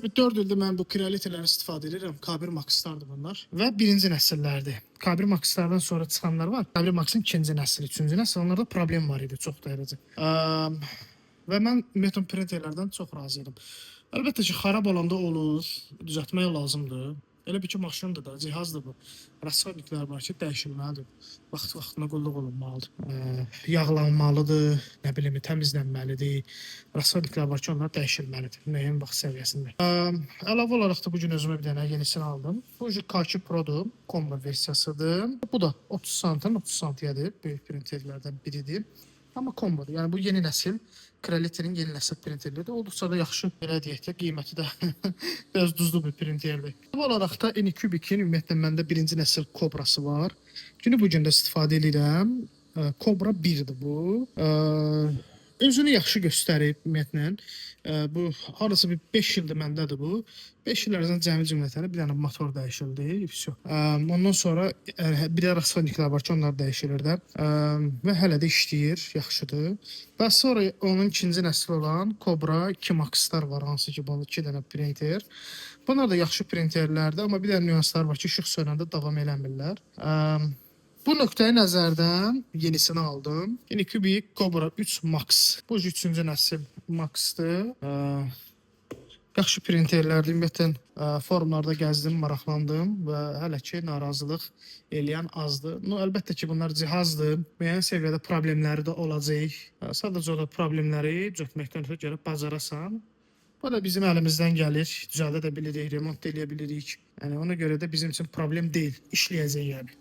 4 ildir mən bu Creality-ləri istifadə edirəm. K1 Max-lardır bunlar və birinci nəsillərdir. K1 Max-lardan sonra çıxanlar var. K1 Max-ın ikinci nəsli, üçüncü nəsil. Onlarda problem var idi çox dərəcə. Və mən ümumiyyətlə printerlərdən çox razıyam. Əlbəttə ki, xarab olanda olur, düzəltmək lazımdır. Elə bir ki, maşındır da, cihazdır bu. Rasxodniklər var ki, dəyişilməlidir. Vaxt-vaxtına qulluq olunmalıdır. Yağlanmalıdır, nə bilim, təmizlənməlidir. Rasxodniklər var ki, onlar dəyişilməlidir müəyyən vaxt səviyyəsində. Əlavə olaraq da bu gün özümə bir dənə yenisini aldım. Bu K2 Pro-dur, kombo versiyasıdır. Bu da 30 santim, 30 santiyadır, böyük printerlərdən biridir. Amma kombodur. Yəni bu yeni nəsil Creality-nin yeni nəsil printerlidir. Olduqca da yaxşı, belə deyək də, qiyməti də biraz duzlu bir printerdir. Bu olaraq da Anycubic-in ümumiyyətlə məndə birinci nəsil Cobra-sı var. Günü bu gün də istifadə edirəm. Cobra 1-dir bu. Özünü yaxşı göstərib ümumiyyətlə. Bu harasa bir 5 ildir məndədir bu. 5 il ərzində cəmi cümlətəni bir dənə motor dəyişildi. Ondan sonra bir də rasxodniklər var ki, onlar dəyişilir də. Və hələ də işləyir, yaxşıdır. Və sonra onun ikinci nəsli olan Cobra 2 Max-lar var, hansı ki, bu 2 dənə printer. Bunlar da yaxşı printerlərdir, amma bir dənə nüanslar var ki, işıq sönəndə davam eləmirlər. Bu nöqteyi nəzərdən yenisini aldım. Anycubic Cobra 3 Max. Bu 3-cü nəsil Max-dır. Yaxşı printerlərdir. Ümumiyyətlə forumlarda gəzdim, maraqlandım və hələ ki narazılıq eləyən azdır. Əlbəttə ki, bunlar cihazdır. Müəyyən səviyyədə problemləri də olacaq. Sadəcə o da problemləri düzəltməkdən ötürü gəlib bacarasan. Bu da bizim əlimizdən gəlir. Düzəldə də bilirik, remont da eləyə bilirik. Yəni ona görə də bizim üçün problem deyil. İşləyəcək yəni.